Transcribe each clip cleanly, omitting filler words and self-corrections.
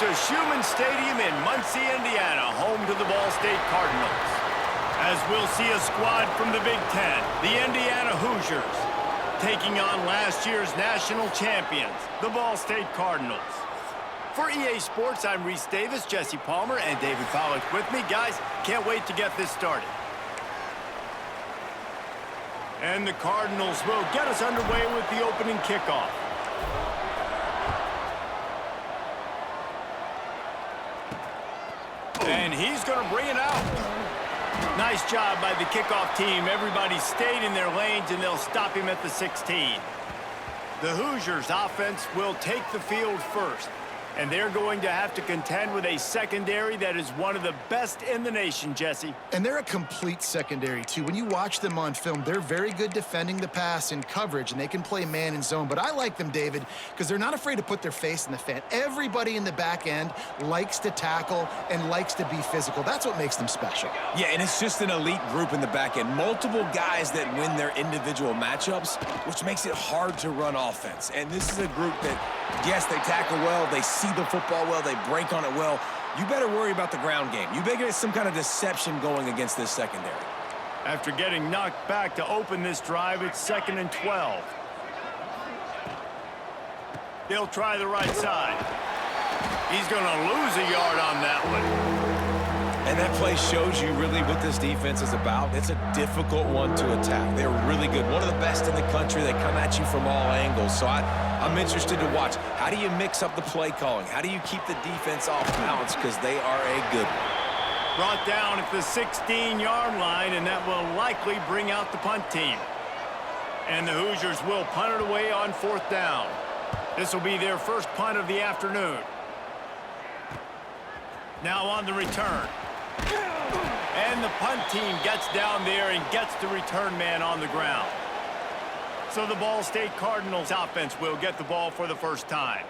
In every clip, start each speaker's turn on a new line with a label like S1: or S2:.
S1: to Schumann Stadium in Muncie, Indiana, home to the Ball State Cardinals. As we'll see a squad from the Big Ten, the Indiana Hoosiers, taking on last year's national champions, the Ball State Cardinals. For EA Sports, I'm Reese Davis, Jesse Palmer, and David Pollack with me. Guys, can't wait to get this started. And the Cardinals will get us underway with the opening kickoff. And he's going to bring it out. Nice job by the kickoff team. Everybody stayed in their lanes, and they'll stop him at the 16. The Hoosiers offense will take the field first, and they're going to have to contend with a secondary that is one of the best in the nation, Jesse.
S2: And they're a complete secondary, too. When you watch them on film, they're very good defending the pass and coverage, and they can play man and zone. But I like them, David, because they're not afraid to put their face in the fan. Everybody in the back end likes to tackle and likes to be physical. That's what makes them special.
S3: Yeah, and it's just an elite group in the back end. Multiple guys that win their individual matchups, which makes it hard to run offense. And this is a group that, yes, they tackle well, they see the football well, they break on it well. You better worry about the ground game. You better get some kind of deception going against this secondary.
S1: After getting knocked back to open this drive, it's 2nd and 12. They'll try the right side. He's going to lose a yard on that one.
S3: And that play shows you really what this defense is about. It's a difficult one to attack. They're really good. One of the best in the country. They come at you from all angles. So I'm interested to watch. How do you mix up the play calling? How do you keep the defense off balance? Because they are a good one.
S1: Brought down at the 16-yard line, and that will likely bring out the punt team. And the Hoosiers will punt it away on 4th down. This will be their first punt of the afternoon. Now on the return. And the punt team gets down there and gets the return man on the ground. So the Ball State Cardinals offense will get the ball for the first time.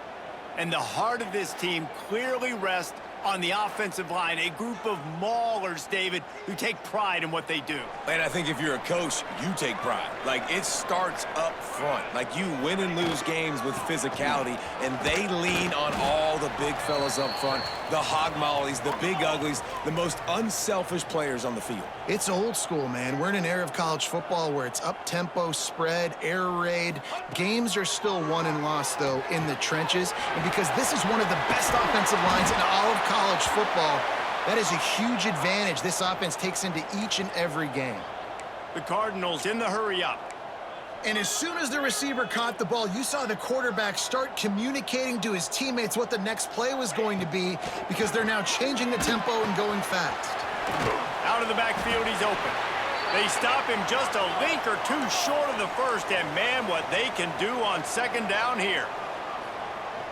S1: And the heart of this team clearly rests on the offensive line, a group of maulers, David, who take pride in what they do.
S3: And I think if you're a coach, you take pride. Like, it starts up front. Like, you win and lose games with physicality, and they lean on all the big fellas up front, the hog mollies, the big uglies, the most unselfish players on the field.
S2: It's old school, man. We're in an era of college football where it's up-tempo, spread, air raid. Games are still won and lost, though, in the trenches. And because this is one of the best offensive lines in all of college football, that is a huge advantage this offense takes into each and every game.
S1: The Cardinals in the hurry-up.
S2: And as soon as the receiver caught the ball, you saw the quarterback start communicating to his teammates what the next play was going to be, because they're now changing the tempo and going fast.
S1: Out of the backfield, he's open. They stop him just a link or two short of the first, and man, what they can do on 2nd down here.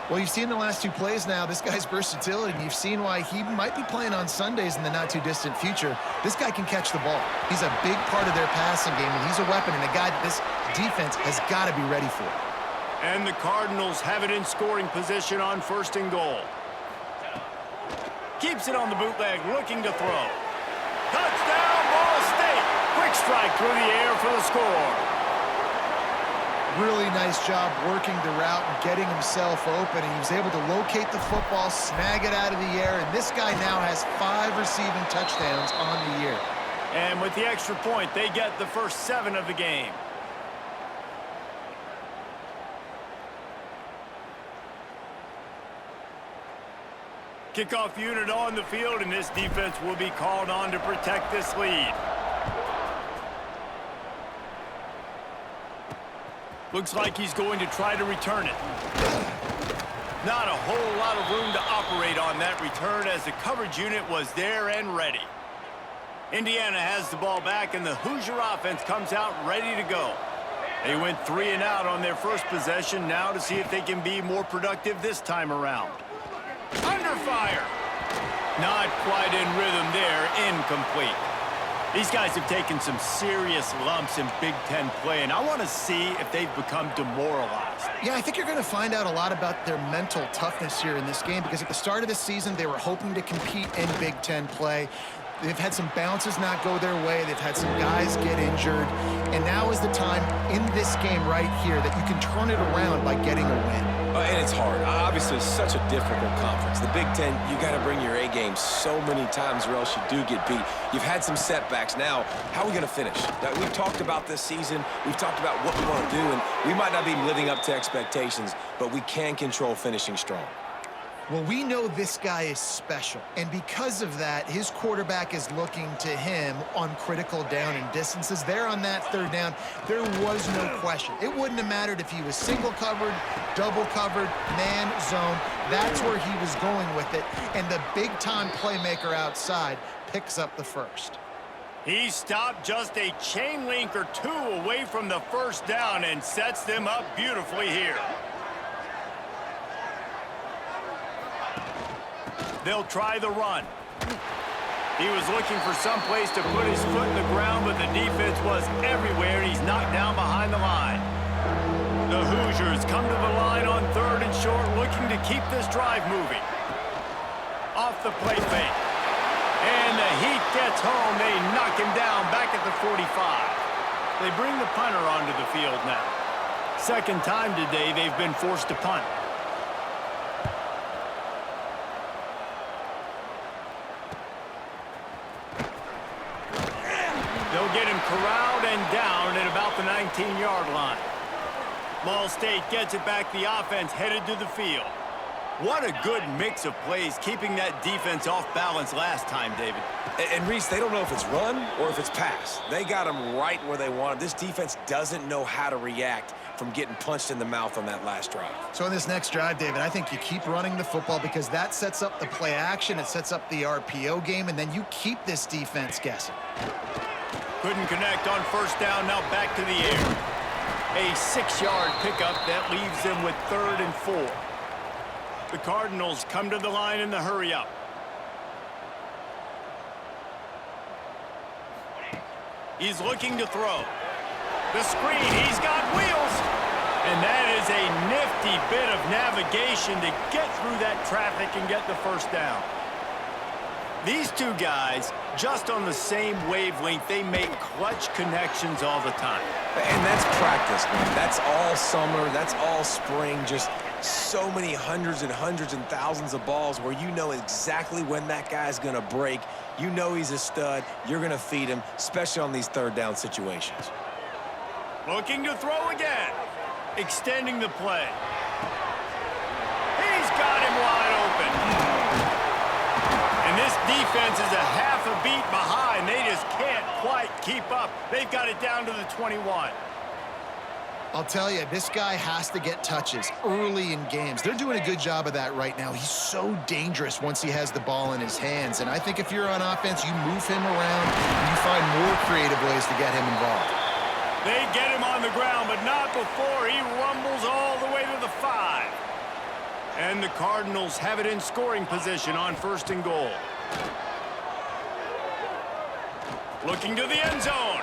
S2: Well, you've seen the last 2 plays now, this guy's versatility, and you've seen why he might be playing on Sundays in the not-too-distant future. This guy can catch the ball. He's a big part of their passing game, and he's a weapon and a guy that this defense has got to be ready for.
S1: And the Cardinals have it in scoring position on 1st and goal. Keeps it on the bootleg, looking to throw. Touchdown, Ball State! Quick strike through the air for the score.
S2: Really nice job working the route and getting himself open, and he was able to locate the football, snag it out of the air, and this guy now has 5 receiving touchdowns on the year.
S1: And with the extra point, they get the first 7 of the game. Kickoff unit on the field, and this defense will be called on to protect this lead. Looks like he's going to try to return it. Not a whole lot of room to operate on that return, as the coverage unit was there and ready. Indiana has the ball back, and the Hoosier offense comes out ready to go. They went 3 and out on their first possession, now to see if they can be more productive this time around. Under fire. Not quite in rhythm there, incomplete. These guys have taken some serious lumps in Big Ten play, and I want to see if they've become demoralized.
S2: Yeah, I think you're going to find out a lot about their mental toughness here in this game, because at the start of the season, they were hoping to compete in Big Ten play. They've had some bounces not go their way. They've had some guys get injured. And now is the time in this game right here that you can turn it around by getting a win.
S3: And it's hard. Obviously, it's such a difficult conference. The Big Ten, you got to bring your A game so many times or else you do get beat. You've had some setbacks. Now, how are we going to finish? Now, we've talked about this season. We've talked about what we want to do, and we might not be living up to expectations, but we can control finishing strong.
S2: Well, we know this guy is special, and because of that, his quarterback is looking to him on critical down and distances. There on that third down, there was no question. It wouldn't have mattered if he was single covered, double covered, man, zone. That's where he was going with it, and the big-time playmaker outside picks up the first.
S1: He stopped just a chain link or two away from the first down and sets them up beautifully here. They'll try the run. He was looking for some place to put his foot in the ground, but the defense was everywhere, and he's knocked down behind the line. The Hoosiers come to the line on 3rd and short, looking to keep this drive moving. Off the play fake. And the Heat gets home. They knock him down back at the 45. They bring the punter onto the field now. Second time today they've been forced to punt. They'll get him corralled and down at about the 19-yard line. Ball State gets it back. The offense headed to the field. What a good mix of plays, keeping that defense off balance last time, David.
S3: And Reese, they don't know if it's run or if it's pass. They got him right where they want him. This defense doesn't know how to react from getting punched in the mouth on that last drive.
S2: So in this next drive, David, I think you keep running the football because that sets up the play action, it sets up the RPO game, and then you keep this defense guessing.
S1: Couldn't connect on first down, now back to the air. A 6-yard pickup that leaves them with 3rd and 4. The Cardinals come to the line in the hurry-up. He's looking to throw. The screen, he's got wheels. And that is a nifty bit of navigation to get through that traffic and get the first down. These two guys, just on the same wavelength, they make clutch connections all the time.
S3: And that's practice, man. That's all summer. That's all spring. Just so many hundreds and thousands of balls where you know exactly when that guy's going to break. You know he's a stud. You're going to feed him, especially on these third down situations.
S1: Looking to throw again. Extending the play. He's got him wide open. And this defense is a half a beat behind. They just can't quite keep up. They've got it down to the 21.
S2: I'll tell you, this guy has to get touches early in games. They're doing a good job of that right now. He's so dangerous once he has the ball in his hands. And I think if you're on offense, you move him around and you find more creative ways to get him involved.
S1: They get him on the ground, but not before he rumbles all the way to the 5. And the Cardinals have it in scoring position on 1st and goal. Looking to the end zone.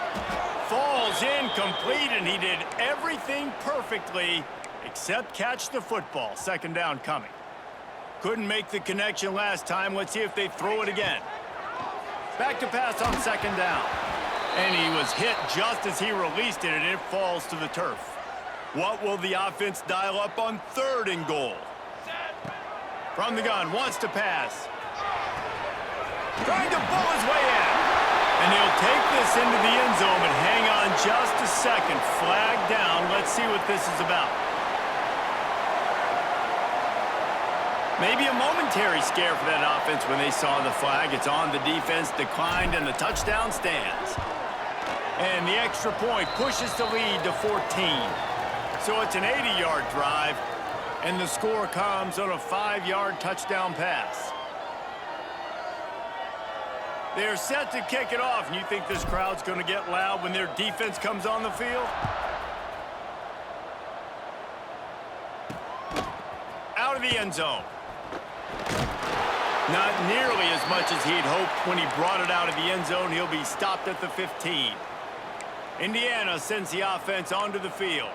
S1: Falls incomplete, and he did everything perfectly except catch the football. 2nd down coming. Couldn't make the connection last time. Let's see if they throw it again. Back to pass on 2nd down. And he was hit just as he released it, and it falls to the turf. What will the offense dial up on 3rd and goal? From the gun, wants to pass. Trying to pull his way in. And he'll take this into the end zone, but hang on just a second. Flag down. Let's see what this is about. Maybe a momentary scare for that offense when they saw the flag. It's on. The defense declined, and the touchdown stands. And the extra point pushes the lead to 14. So it's an 80-yard drive, and the score comes on a 5-yard touchdown pass. They're set to kick it off, and you think this crowd's going to get loud when their defense comes on the field? Out of the end zone. Not nearly as much as he'd hoped when he brought it out of the end zone. He'll be stopped at the 15. Indiana sends the offense onto the field.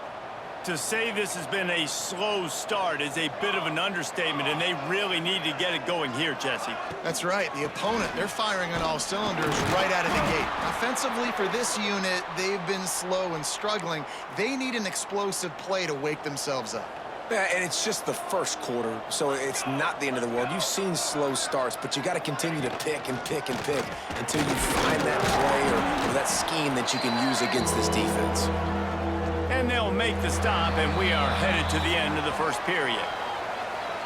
S1: To say this has been a slow start is a bit of an understatement, and they really need to get it going here, Jesse.
S2: That's right. The opponent, they're firing on all cylinders right out of the gate. Offensively, for this unit, they've been slow and struggling. They need an explosive play to wake themselves up.
S3: Yeah, and it's just the first quarter, so it's not the end of the world. You've seen slow starts, but you got to continue to pick and pick and pick until you find that play or that scheme that you can use against this defense.
S1: And they'll make the stop, and we are headed to the end of the first period.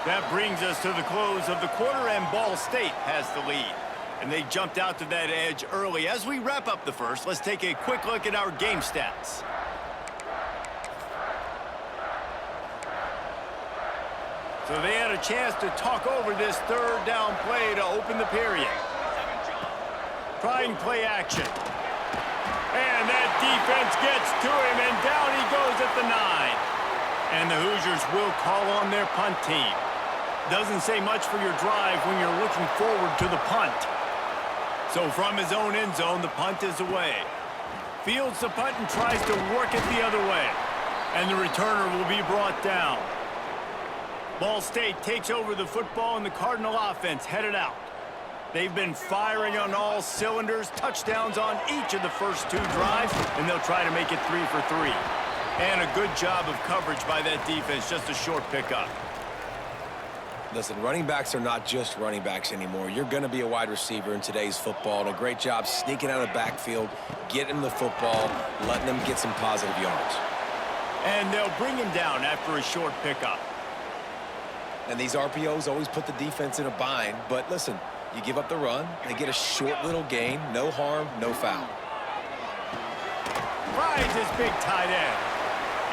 S1: That brings us to the close of the quarter, and Ball State has the lead. And they jumped out to that edge early. As we wrap up the first, let's take a quick look at our game stats. So they had a chance to talk over this third down play to open the period. Trying play action. And that defense gets to him, and down he goes at the 9. And the Hoosiers will call on their punt team. Doesn't say much for your drive when you're looking forward to the punt. So from his own end zone, the punt is away. Fields the punt and tries to work it the other way. And the returner will be brought down. Ball State takes over the football, and the Cardinal offense headed out. They've been firing on all cylinders, touchdowns on each of the first 2 drives, and they'll try to make it 3 for 3. And a good job of coverage by that defense, just a short pickup.
S3: Listen, running backs are not just running backs anymore. You're going to be a wide receiver in today's football, and a great job sneaking out of the backfield, getting the football, letting them get some positive yards.
S1: And they'll bring him down after a short pickup.
S3: And these RPOs always put the defense in a bind. But listen, you give up the run, they get a short little gain, no harm, no foul.
S1: Finds his big tight end.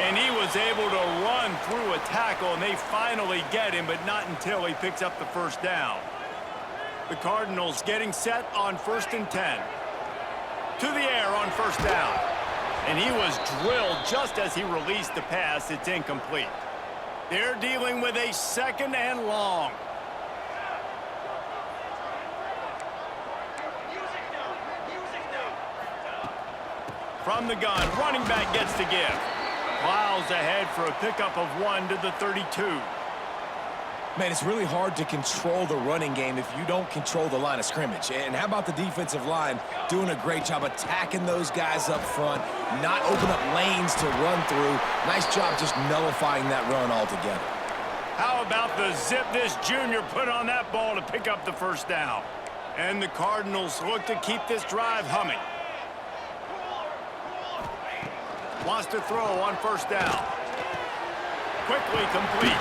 S1: And he was able to run through a tackle, and they finally get him, but not until he picks up the first down. The Cardinals getting set on 1st and 10. To the air on first down. And he was drilled just as he released the pass. It's incomplete. They're dealing with a 2nd and long. From the gun, running back gets to give. Plows ahead for a pickup of 1 to the 32.
S3: Man, it's really hard to control the running game if you don't control the line of scrimmage. And how about the defensive line doing a great job attacking those guys up front, not open up lanes to run through. Nice job just nullifying that run altogether.
S1: How about the zip this junior put on that ball to pick up the first down? And the Cardinals look to keep this drive humming. Wants to throw on first down. Quickly complete.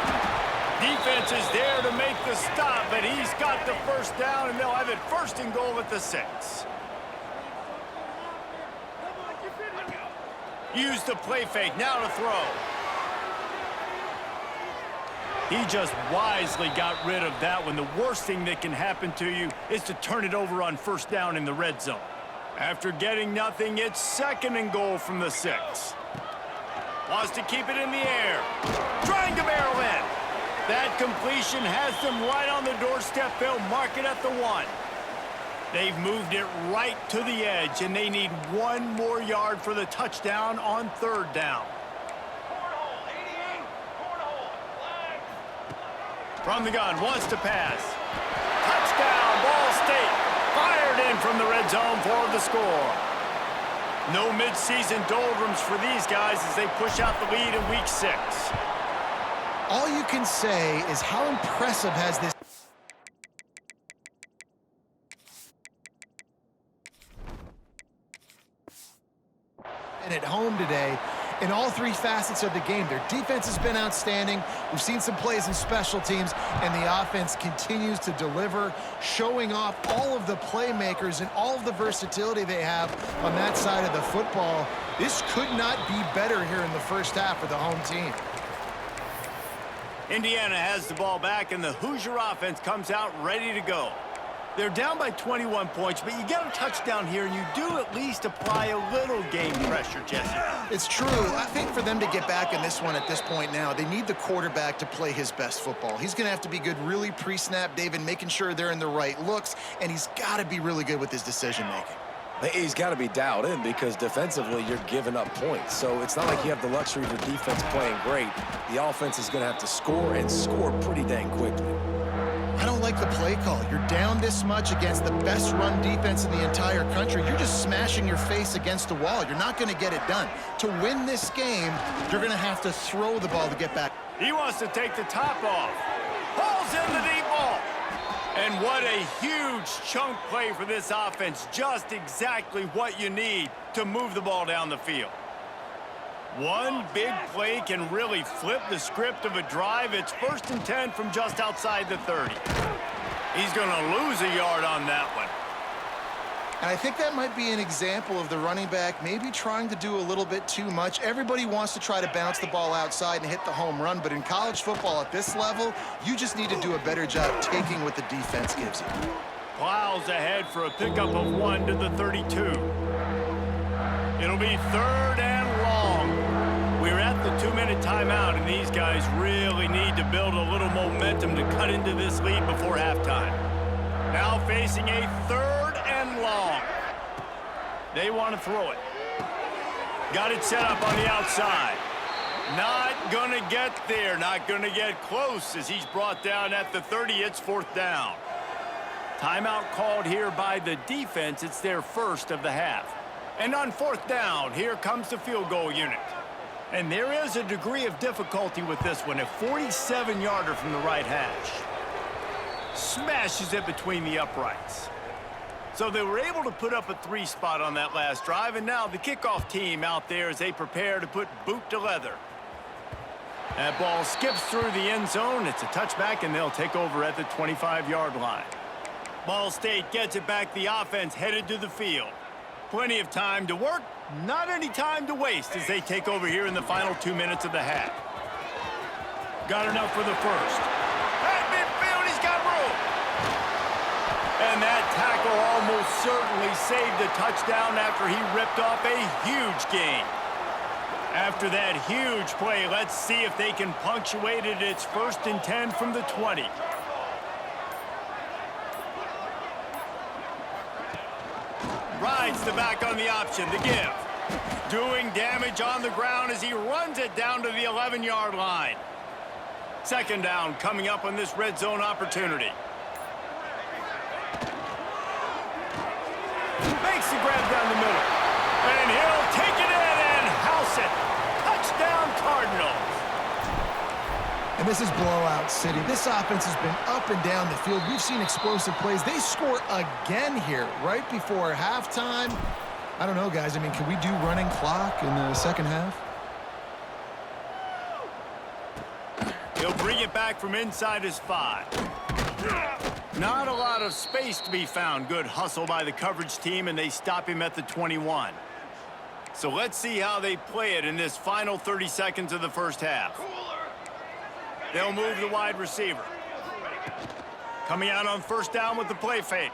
S1: Defense is there to make the stop, but he's got the first down, and they'll have it 1st and goal at the 6. Use the play fake, now to throw. He just wisely got rid of that one. The worst thing that can happen to you is to turn it over on first down in the red zone. After getting nothing, it's 2nd and goal from the 6. Wants to keep it in the air. Trying to barrel in. That completion has them right on the doorstep. They'll mark it at the 1. They've moved it right to the edge, and they need 1 more yard for the touchdown on 3rd down. From the gun, wants to pass. Touchdown, Ball State. Fired in from the red zone for the score. No midseason doldrums for these guys as they push out the lead in week 6.
S2: All you can say is how impressive has this been at home today in all 3 facets of the game. Their defense has been outstanding. We've seen some plays in special teams, and the offense continues to deliver, showing off all of the playmakers and all of the versatility they have on that side of the football. This could not be better here in the first half for the home team.
S1: Indiana has the ball back, and the Hoosier offense comes out ready to go. They're down by 21 points, but you get a touchdown here, and you do at least apply a little game pressure, Jesse.
S2: It's true. I think for them to get back in this one at this point now, they need the quarterback to play his best football. He's going to have to be good really pre-snap, David, making sure they're in the right looks, and he's got to be really good with his decision-making.
S3: He's got to be dialed in because defensively you're giving up points. So it's not like you have the luxury of your defense playing great. The offense is going to have to score and score pretty dang quickly.
S2: I don't like the play call. You're down this much against the best run defense in the entire country. You're just smashing your face against the wall. You're not going to get it done. To win this game, you're going to have to throw the ball to get back.
S1: He wants to take the top off. Pulls in the deep ball. And what a huge chunk play for this offense. Just exactly what you need to move the ball down the field. One big play can really flip the script of a drive. It's 1st and 10 from just outside the 30. He's going to lose a yard on that one.
S2: And I think that might be an example of the running back maybe trying to do a little bit too much. Everybody wants to try to bounce the ball outside and hit the home run, but in college football at this level, you just need to do a better job taking what the defense gives you.
S1: Plows ahead for a pickup of 1 to the 32. It'll be 3rd and long. We're at the 2-minute timeout, and these guys really need to build a little momentum to cut into this lead before halftime. Now facing a 3rd and long. They want to throw it. Got it set up on the outside. Not going to get there. Not going to get close as he's brought down at the 30. It's 4th down. Timeout called here by the defense. It's their first of the half. And on 4th down, here comes the field goal unit. And there is a degree of difficulty with this one. A 47-yarder from the right hash. Smashes it between the uprights. So they were able to put up a 3 spot on that last drive, and now the kickoff team out there as they prepare to put boot to leather. That ball skips through the end zone. It's a touchback, and they'll take over at the 25-yard line. Ball State gets it back. The offense headed to the field. Plenty of time to work, not any time to waste as they take over here in the final 2 minutes of the half. Got enough for the first. At midfield, he's got room. And that tackle almost certainly saved a touchdown after he ripped off a huge gain. After that huge play, let's see if they can punctuate it. It's 1st and 10 from the 20. Rides the back on the option, the give. Doing damage on the ground as he runs it down to the 11-yard line. 2nd down coming up on this red zone opportunity. Makes the grab down the middle. And he'll take it in and house it. Touchdown Cardinals.
S2: And this is blowout city. This offense has been up and down the field. We've seen explosive plays. They score again here right before halftime. I don't know, guys. I mean, can we do running clock in the second half?
S1: He'll bring it back from inside his 5. Not a lot of space to be found. Good hustle by the coverage team, and they stop him at the 21. So let's see how they play it in this final 30 seconds of the first half. They'll move the wide receiver. Coming out on 1st down with the play fake.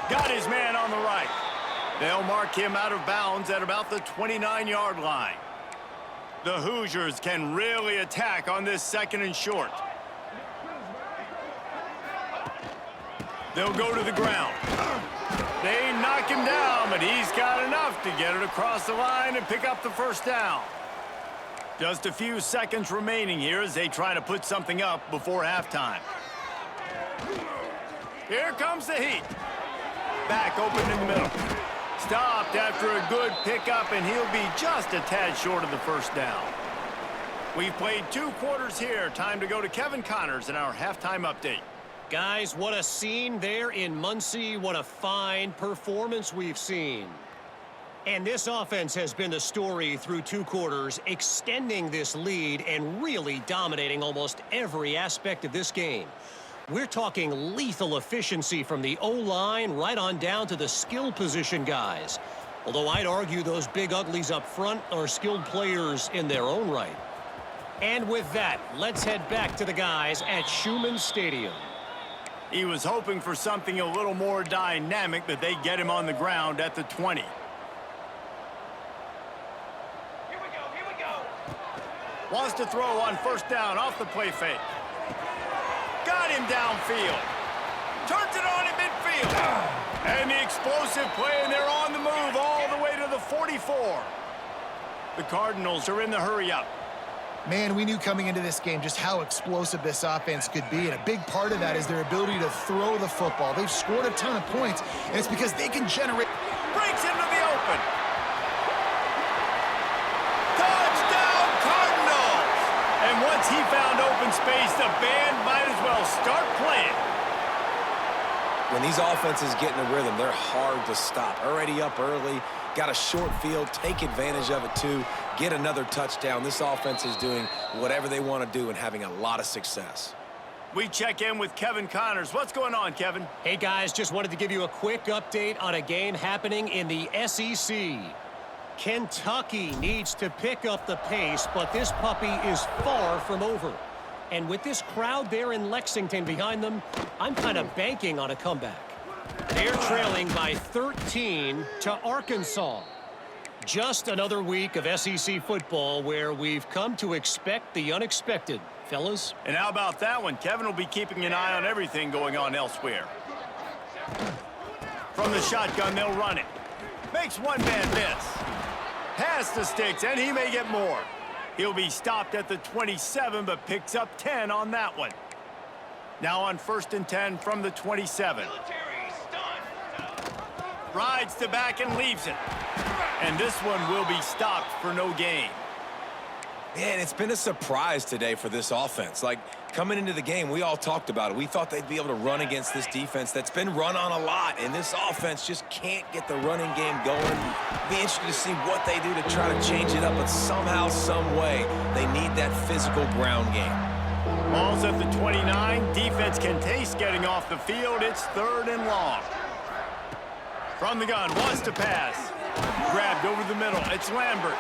S1: Got his man on the right. They'll mark him out of bounds at about the 29-yard line. The Hoosiers can really attack on this 2nd and short. They'll go to the ground. They knock him down, but he's got enough to get it across the line and pick up the 1st down. Just a few seconds remaining here as they try to put something up before halftime. Here comes the heat. Back open in the middle. Stopped after a good pickup, and he'll be just a tad short of the 1st down. We've played 2 quarters here. Time to go to Kevin Connors in our halftime update.
S4: Guys, what a scene there in Muncie. What a fine performance we've seen. And this offense has been the story through 2 quarters, extending this lead and really dominating almost every aspect of this game. We're talking lethal efficiency from the O-line right on down to the skill position guys. Although I'd argue those big uglies up front are skilled players in their own right. And with that, let's head back to the guys at Schumann Stadium.
S1: He was hoping for something a little more dynamic, but they get him on the ground at the 20. Wants to throw on 1st down off the play fake. Got him downfield. Turns it on in midfield. And the explosive play, and they're on the move all the way to the 44. The Cardinals are in the hurry-up.
S2: Man, we knew coming into this game just how explosive this offense could be, and a big part of that is their ability to throw the football. They've scored a ton of points, and it's because they can generate.
S1: Breaks into the open. open space. The band might as well start playing.
S3: When these offenses get in a rhythm, they're hard to stop. Already up early, got a short field, take advantage of it too, get another touchdown. This offense is doing whatever they want to do and having a lot of success.
S1: We check in with Kevin Connors. What's going on, Kevin?
S4: Hey, guys, just wanted to give you a quick update on a game happening in the SEC. Kentucky needs to pick up the pace, but this puppy is far from over. And with this crowd there in Lexington behind them, I'm kind of banking on a comeback. They're trailing by 13 to Arkansas. Just another week of SEC football where we've come to expect the unexpected, fellas.
S1: And how about that one? Kevin will be keeping an eye on everything going on elsewhere. From the shotgun, they'll run it. Makes one man miss. Pass the sticks, and he may get more. He'll be stopped at the 27, but picks up 10 on that one. Now on 1st and 10 from the 27. Rides to back and leaves it. And this one will be stopped for no gain.
S3: Man, it's been a surprise today for this offense. Like, coming into the game, we all talked about it. We thought they'd be able to run against this defense that's been run on a lot, and this offense just can't get the running game going. Be interested to see what they do to try to change it up, but somehow, some way, they need that physical ground game.
S1: Ball's at the 29. Defense can taste getting off the field. It's 3rd and long. From the gun, wants to pass. Grabbed over the middle. It's Lambert.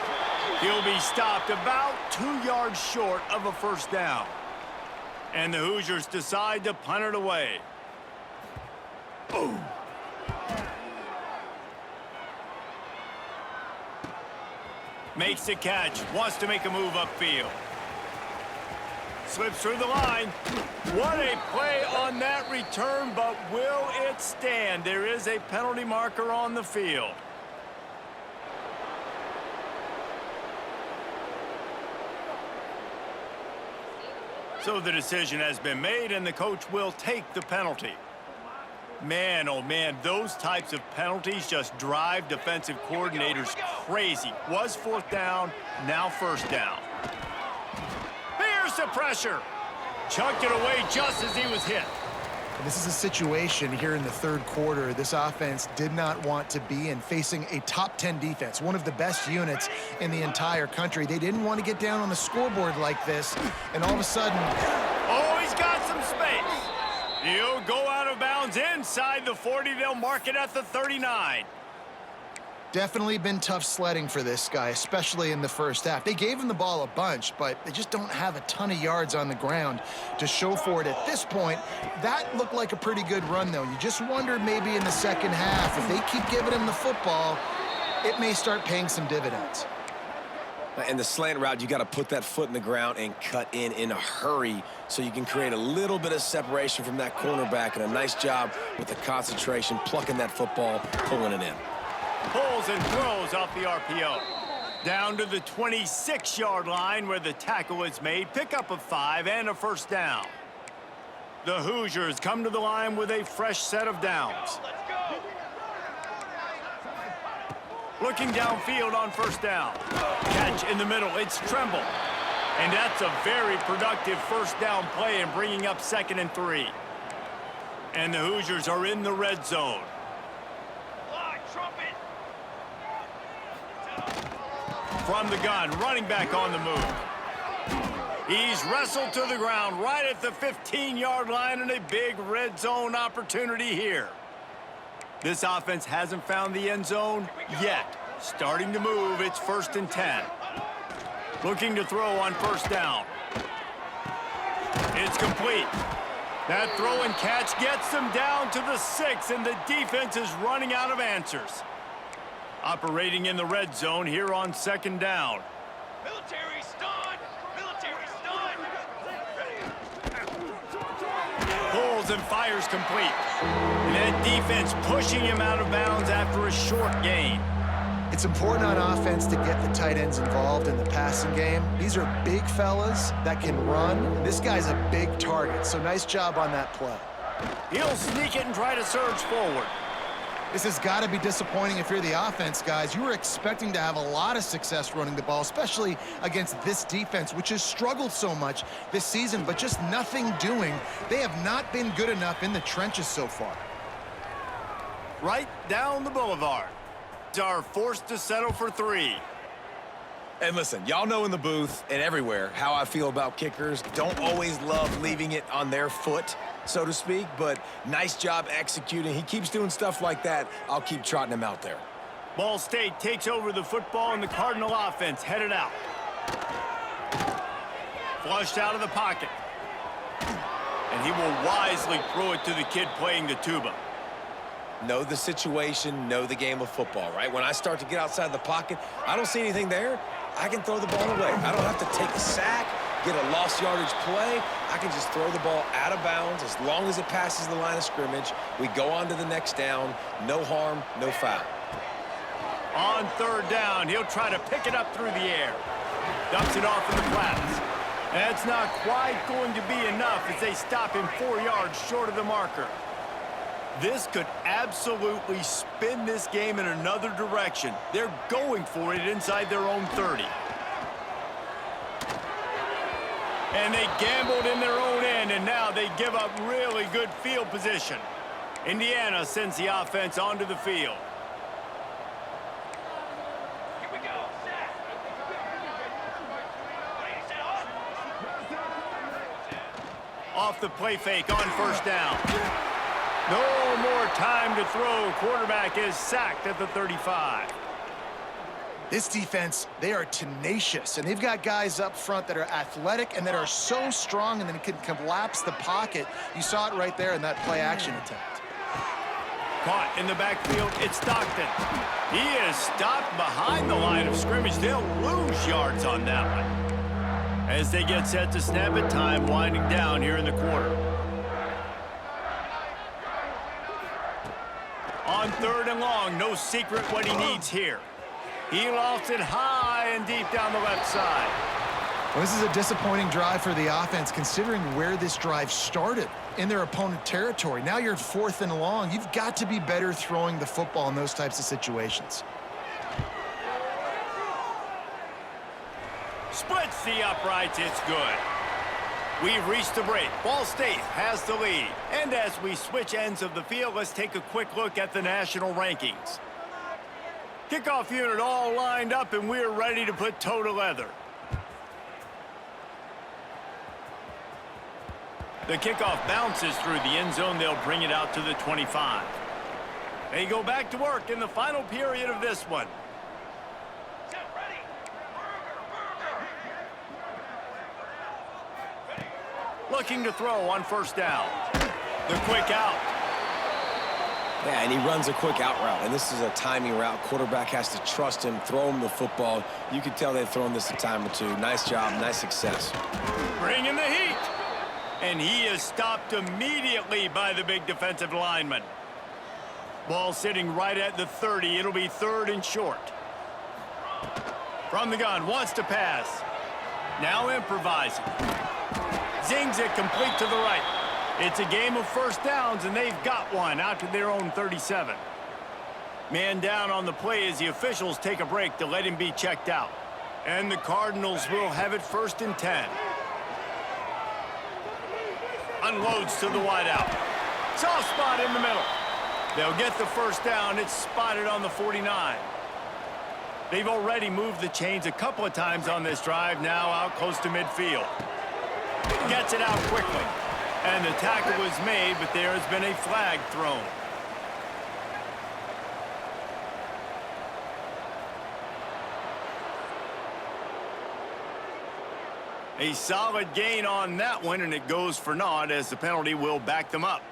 S1: He'll be stopped about 2 yards short of a 1st down. And the Hoosiers decide to punt it away. Boom. Makes the catch. Wants to make a move upfield. Slips through the line. What a play on that return, but will it stand? There is a penalty marker on the field. So the decision has been made, and the coach will take the penalty. Man, oh man, those types of penalties just drive defensive coordinators crazy. Was 4th down, now 1st down. Here's the pressure. Chucked it away just as he was hit.
S2: This is a situation here in the 3rd quarter this offense did not want to be in, facing a top 10 defense, one of the best units in the entire country. They didn't want to get down on the scoreboard like this, and all of a sudden...
S1: Oh, he's got some space. He'll go out of bounds inside the 40. They'll mark it at the 39.
S2: Definitely been tough sledding for this guy, especially in the 1st half. They gave him the ball a bunch, but they just don't have a ton of yards on the ground to show for it at this point. That looked like a pretty good run, though. You just wonder maybe in the 2nd half, if they keep giving him the football, it may start paying some dividends.
S3: And the slant route, you got to put that foot in the ground and cut in a hurry so you can create a little bit of separation from that cornerback, and a nice job with the concentration, plucking that football, pulling it in.
S1: Pulls and throws off the RPO. Down to the 26-yard line where the tackle is made. Pickup of 5 and a 1st down. The Hoosiers come to the line with a fresh set of downs. Looking downfield on 1st down. Catch in the middle. It's Tremble. And that's a very productive 1st down play and bringing up 2nd and 3. And the Hoosiers are in the red zone. From the gun, running back on the move. He's wrestled to the ground right at the 15-yard line, and a big red zone opportunity here. This offense hasn't found the end zone yet. Starting to move, it's 1st and 10. Looking to throw on 1st down. It's complete. That throw and catch gets them down to the 6, and the defense is running out of answers. Operating in the red zone here on 2nd down.
S5: Military stun! Military stun!
S1: Pulls and fires complete. And that defense pushing him out of bounds after a short gain.
S2: It's important on offense to get the tight ends involved in the passing game. These are big fellas that can run. This guy's a big target, so nice job on that play.
S1: He'll sneak it and try to surge forward.
S2: This has got to be disappointing if you're the offense, guys. You were expecting to have a lot of success running the ball, especially against this defense, which has struggled so much this season, but just nothing doing. They have not been good enough in the trenches so far.
S1: Right down the boulevard. Are forced to settle for 3.
S3: And listen, y'all know in the booth and everywhere how I feel about kickers. Don't always love leaving it on their foot, so to speak, but nice job executing. He keeps doing stuff like that. I'll keep trotting him out there.
S1: Ball State takes over the football, and the Cardinal offense headed out. Flushed out of the pocket. And he will wisely throw it to the kid playing the tuba.
S3: Know the situation, know the game of football, right? When I start to get outside the pocket, I don't see anything there, I can throw the ball away. I don't have to take a sack, get a lost yardage play. I can just throw the ball out of bounds as long as it passes the line of scrimmage. We go on to the next down. No harm, no foul.
S1: On 3rd down, he'll try to pick it up through the air. Dumps it off in the flats. That's not quite going to be enough as they stop him 4 yards short of the marker. This could absolutely spin this game in another direction. They're going for it inside their own 30. And they gambled in their own end, and now they give up really good field position. Indiana sends the offense onto the field.
S5: Here we go. Set. Set off.
S1: Off the play fake on 1st down. No more time to throw. Quarterback is sacked at the 35.
S2: This defense, they are tenacious, and they've got guys up front that are athletic and that are so strong and then can collapse the pocket. You saw it right there in that play-action attempt.
S1: Caught in the backfield, it's Stockton. He is stopped behind the line of scrimmage. They'll lose yards on that one. As they get set to snap it, time winding down here in the quarter. On 3rd and long, no secret what he needs here. He lofts it high and deep down the left side.
S2: Well, this is a disappointing drive for the offense, considering where this drive started in their opponent territory. Now you're at 4th and long. You've got to be better throwing the football in those types of situations.
S1: Splits the uprights, it's good. We've reached the break. Ball State has the lead. And as we switch ends of the field, let's take a quick look at the national rankings. Kickoff unit all lined up, and we're ready to put toe to leather. The kickoff bounces through the end zone. They'll bring it out to the 25. They go back to work in the final period of this one.
S5: Set. Ready.
S1: Looking to throw on 1st down. The quick out.
S3: Yeah, and he runs a quick out route, and this is a timing route. Quarterback has to trust him, throw him the football. You can tell they've thrown this a time or two. Nice job, nice success.
S1: Bringing the heat. And he is stopped immediately by the big defensive lineman. Ball sitting right at the 30. It'll be 3rd and short. From the gun, wants to pass. Now improvising. Zings it complete to the right. It's a game of 1st downs, and they've got one out to their own 37. Man down on the play as the officials take a break to let him be checked out. And the Cardinals will have it 1st and 10. Unloads to the wideout. Soft spot in the middle. They'll get the 1st down. It's spotted on the 49. They've already moved the chains a couple of times on this drive, now out close to midfield. Gets it out quickly. And the tackle was made, but there has been a flag thrown. A solid gain on that one, and it goes for naught as the penalty will back them up.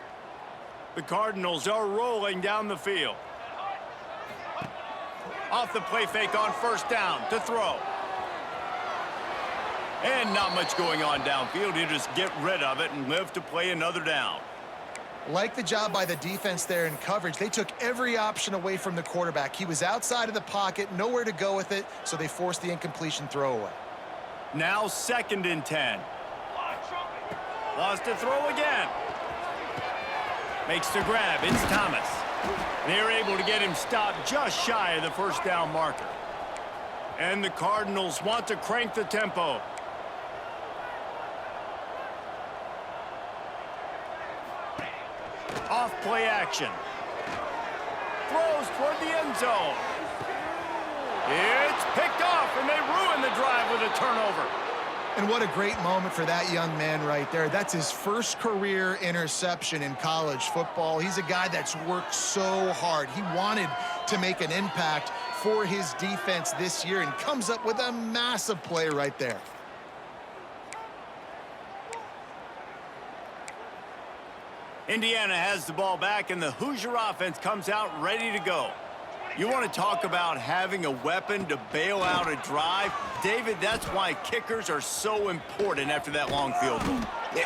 S1: The Cardinals are rolling down the field. Off the play fake on 1st down to throw. And not much going on downfield. You just get rid of it and live to play another down.
S2: Like the job by the defense there in coverage. They took every option away from the quarterback. He was outside of the pocket, nowhere to go with it, so they forced the incompletion throwaway.
S1: Now 2nd and 10. Wants to throw again. Makes the grab. It's Thomas. They're able to get him stopped just shy of the first down marker. And the Cardinals want to crank the tempo. Off play action. Throws toward the end zone. It's picked off, and they ruin the drive with a turnover.
S2: And what a great moment for that young man right there. That's his first career interception in college football. He's a guy that's worked so hard. He wanted to make an impact for his defense this year and comes up with a massive play right there.
S1: Indiana has the ball back, and the Hoosier offense comes out ready to go. You want to talk about having a weapon to bail out a drive? David, that's why kickers are so important after that long field goal.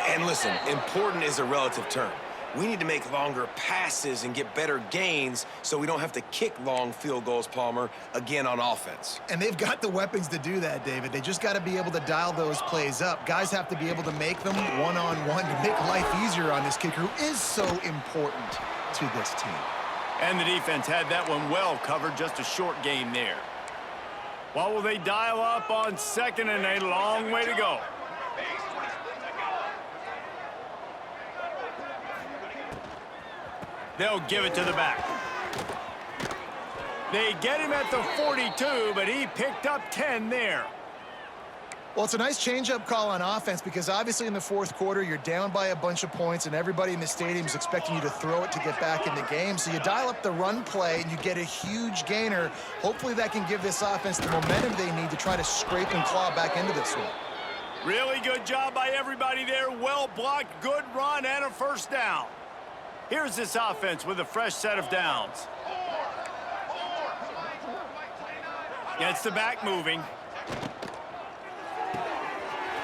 S3: And listen, important is a relative term. We need to make longer passes and get better gains so we don't have to kick long field goals, Palmer, again on offense.
S2: And they've got the weapons to do that, David. They just got to be able to dial those plays up. Guys have to be able to make them one-on-one to make life easier on this kicker who is so important to this team.
S1: And the defense had that one well covered, just a short game there. What will they dial up on second and a long way to go? They'll give it to the back. They get him at the 42, but he picked up 10 there.
S2: Well, it's a nice change-up call on offense because obviously in the fourth quarter, you're down by a bunch of points and everybody in the stadium is expecting you to throw it to get back in the game. So you dial up the run play and you get a huge gainer. Hopefully that can give this offense the momentum they need to try to scrape and claw back into this one.
S1: Really good job by everybody there. Well blocked, good run, and a first down. Here's this offense with a fresh set of downs. Gets the back moving.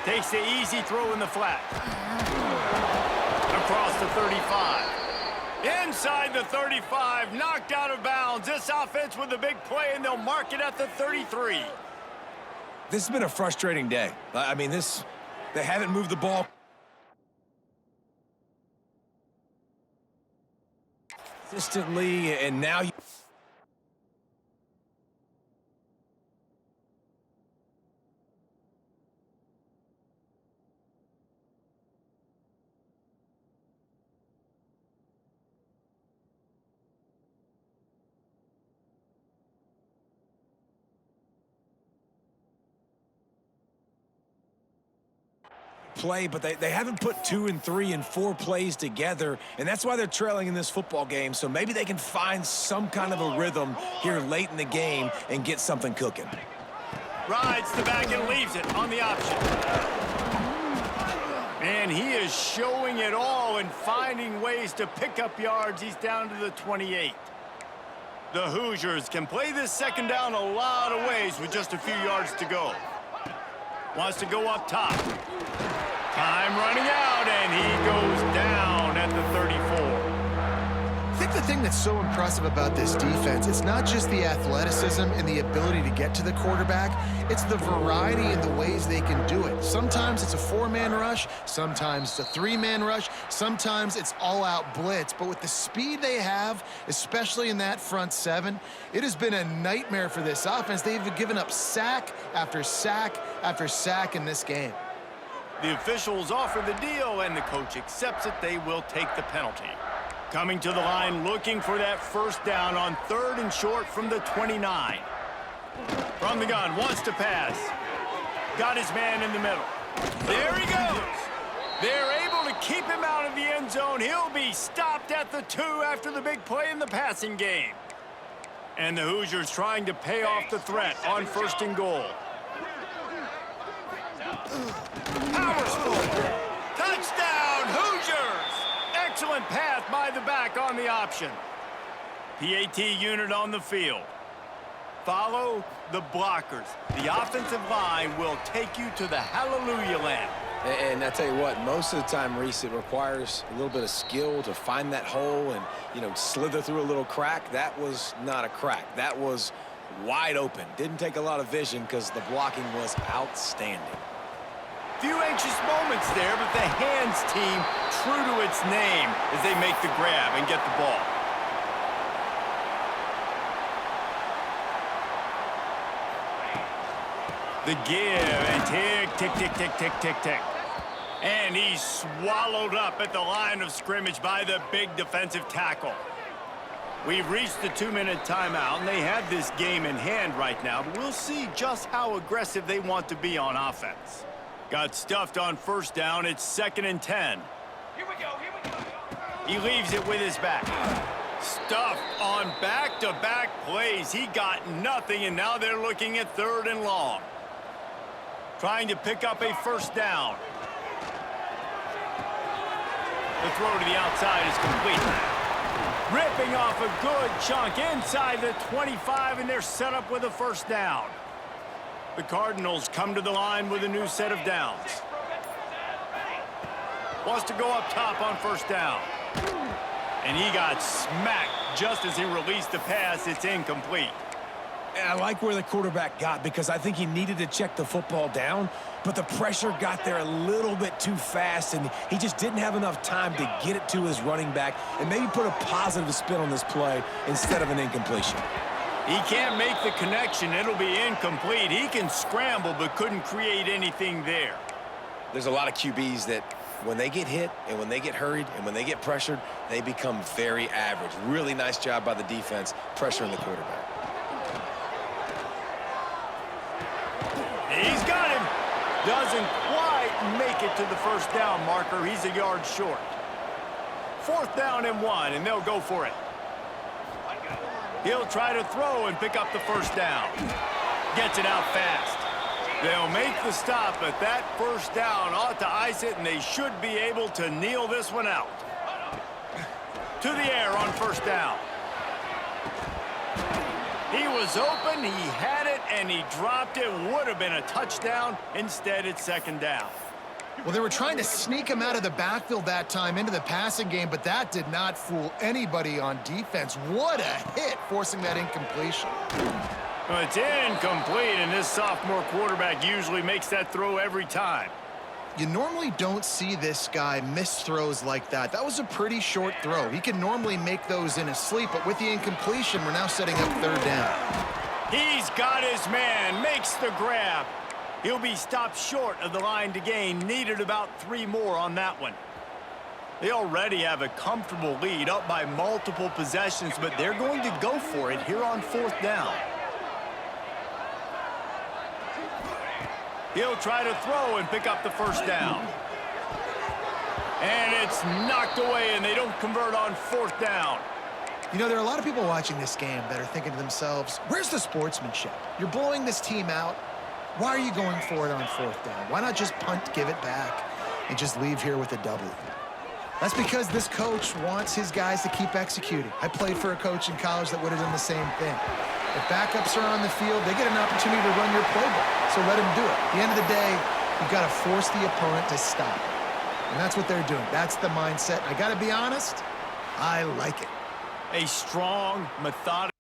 S1: Takes the easy throw in the flat. Across the 35. Inside the 35, knocked out of bounds. This offense with a big play, and they'll mark it at the 33.
S3: This has been a frustrating day. I mean, they haven't moved the ball consistently, and now you... play, but they haven't put 2 and 3 and 4 plays together, and that's why they're trailing in this football game. So maybe they can find some kind of a rhythm here late in the game and get something cooking.
S1: Rides the back and leaves it on the option. And he is showing it all and finding ways to pick up yards. He's down to the 28. The Hoosiers can play this second down a lot of ways with just a few yards to go. Wants to go up top. Time running out, and he goes down at the 34.
S2: I think the thing that's so impressive about this defense, it's not just the athleticism and the ability to get to the quarterback, it's the variety in the ways they can do it. Sometimes it's a 4-man rush, sometimes it's a 3-man rush, sometimes it's all-out blitz. But with the speed they have, especially in that front 7, it has been a nightmare for this offense. They've given up sack after sack after sack in this game.
S1: The officials offer the deal, and the coach accepts it. They will take the penalty. Coming to the line, looking for that first down on 3rd and short from the 29. From the gun, wants to pass. Got his man in the middle. There he goes. They're able to keep him out of the end zone. He'll be stopped at the 2 after the big play in the passing game. And the Hoosiers trying to pay off the threat on 1st and goal. Powers forward. Touchdown, Hoosiers! Excellent pass by the back on the option. PAT unit on the field. Follow the blockers. The offensive line will take you to the hallelujah land.
S3: And I tell you what, most of the time, Reese, it requires a little bit of skill to find that hole and, slither through a little crack. That was not a crack. That was wide open. Didn't take a lot of vision because the blocking was outstanding.
S1: Few anxious moments there, but the hands team true to its name as they make the grab and get the ball. The give and tick, tick, tick, tick, tick, tick, tick. And he's swallowed up at the line of scrimmage by the big defensive tackle. We've reached the 2-minute timeout, and they have this game in hand right now, but we'll see just how aggressive they want to be on offense. Got stuffed on first down. It's 2nd and 10.
S5: Here we go, here we go.
S1: He leaves it with his back. Stuffed on back-to-back plays. He got nothing, and now they're looking at 3rd and long. Trying to pick up a first down. The throw to the outside is complete. Ripping off a good chunk inside the 25, and they're set up with a first down. The Cardinals come to the line with a new set of downs. Wants to go up top on first down. And he got smacked just as he released the pass. It's incomplete.
S3: And I like where the quarterback got because I think he needed to check the football down, but the pressure got there a little bit too fast, and he just didn't have enough time to get it to his running back and maybe put a positive spin on this play instead of an incompletion.
S1: He can't make the connection. It'll be incomplete. He can scramble but couldn't create anything there.
S3: There's a lot of QBs that when they get hit and when they get hurried and when they get pressured, they become very average. Really nice job by the defense pressuring the quarterback.
S1: He's got him. Doesn't quite make it to the first down marker. He's a yard short. 4th down and 1, and they'll go for it. He'll try to throw and pick up the first down. Gets it out fast. They'll make the stop, but that first down ought to ice it, and they should be able to kneel this one out. To the air on first down. He was open, he had it, and he dropped it. Would have been a touchdown. Instead, it's 2nd down.
S2: Well, they were trying to sneak him out of the backfield that time into the passing game, but that did not fool anybody on defense. What a hit, forcing that incompletion.
S1: Well, it's incomplete, and this sophomore quarterback usually makes that throw every time.
S2: You normally don't see this guy miss throws like that. That was a pretty short throw. He can normally make those in his sleep, but with the incompletion, we're now setting up 3rd down.
S1: He's got his man, makes the grab. He'll be stopped short of the line to gain. Needed about 3 more on that one. They already have a comfortable lead, up by multiple possessions, but they're going to go for it here on 4th down. He'll try to throw and pick up the first down. And it's knocked away, and they don't convert on 4th down.
S2: You know, there are a lot of people watching this game that are thinking to themselves, where's the sportsmanship? You're blowing this team out. Why are you going for it on 4th down? Why not just punt, give it back, and just leave here with a W? That's because this coach wants his guys to keep executing. I played for a coach in college that would have done the same thing. If backups are on the field, they get an opportunity to run your playbook, so let them do it. At the end of the day, you've got to force the opponent to stop it. And that's what they're doing. That's the mindset. I got to be honest, I like it.
S1: A strong, methodical